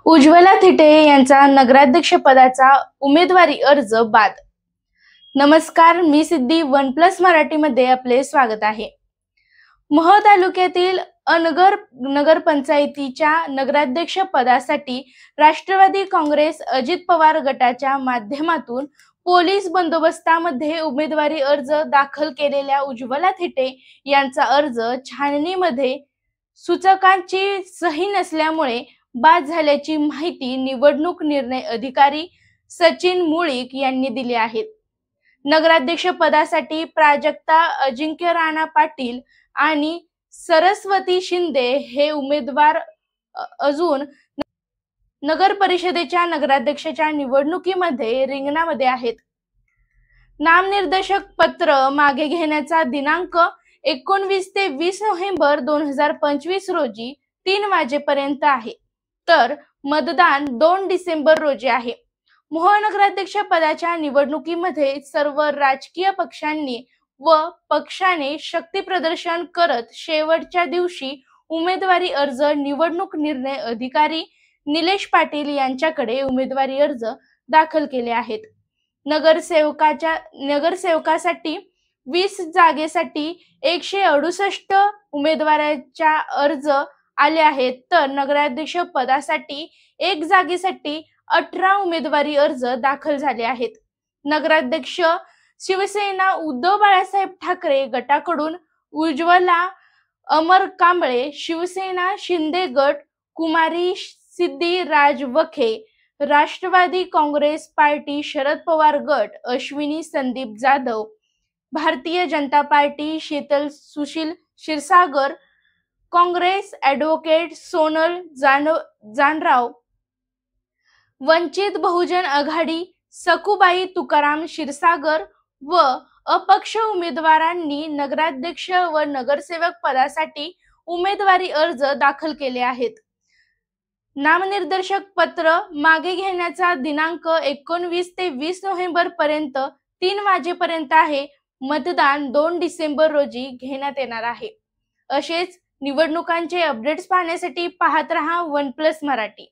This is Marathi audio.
उज्ज्वला थिटे यांचा नगराध्यक्ष पदाचा उमेदवारी अर्ज बाद। नमस्कार, मी सिद्धी वन प्लस मराठीमध्ये आपले स्वागत आहे। मोहोळ तालुक्यातील अनगर नगरपंचायतीच्या नगराध्यक्ष पदासाठी राष्ट्रवादी काँग्रेस अजित पवार गटाच्या माध्यमातून पोलीस बंदोबस्तामध्ये उमेदवारी अर्ज दाखल केलेल्या उज्ज्वला थिटे यांचा अर्ज छाननीमध्ये सूचकांची सही नसल्यामुळे बाद झाल्याची माहिती निवडणूक निर्णय अधिकारी सचिन मुळीक यांनी दिली आहे। नगराध्यक्ष पदासाठी प्राजक्ता अजिंक्य राणा पाटील आणि सरस्वती शिंदे हे उमेदवार अजून नगर परिषदेच्या नगराध्यक्षाच्या निवडणुकीमध्ये रिंगणामध्ये आहेत। नामनिर्देशन पत्र मागे घेण्याचा दिनांक 19 ते 20 नोव्हेंबर 2025 रोजी 3 वाजेपर्यंत आहे, तर मतदान 2 डिसेंबर रोजी आहे। मोहोळ नगराध्यक्ष पदाच्या निवडणुकीमध्ये सर्व राजकीय पक्षांनी व पक्षाने शक्ती प्रदर्शन करत शेवटच्या दिवशी उमेदवारी अर्ज निवडणूक निर्णय अधिकारी निलेश पाटील यांच्याकडे उमेदवारी अर्ज दाखल केले आहेत। नगरसेवकासाठी 20 जागेसाठी 168 उमेदवारांच्या अर्ज आले आहेत, तर नगराध्यक्ष पदासाठी 1 जागेसाठी 18 उमेदवारी अर्ज दाखल झाले आहेत। नगराध्यक्ष शिवसेना उद्धव बाळासाहेब ठाकरे गटाकडून उज्ज्वला अमर कांबळे, शिवसेना शिंदे गट कुमारी सिद्धी राज वखे, राष्ट्रवादी काँग्रेस पार्टी शरद पवार गट अश्विनी संदीप जाधव, भारतीय जनता पार्टी शीतल सुशील क्षीरसागर, काँग्रेस ॲडव्होकेट सोनल जानराव, वंचित बहुजन आघाडी सखुबाई तुकाराम क्षीरसागर व अपक्ष उमेदवारांनी नगराध्यक्ष व नगरसेवक पदासाठी उमेदवारी अर्ज दाखल केले आहेत। नामनिर्देशन पत्र मागे घेण्याचा दिनांक 19 ते 20 नोव्हेंबर पर्यंत 3 वाजेपर्यंत आहे। मतदान 2 डिसेंबर रोजी घेण्यात येणार आहे। असेच निवडणुकांचे अपडेट्स पाहण्यासाठी पाहत रहा वन प्लस मराठी।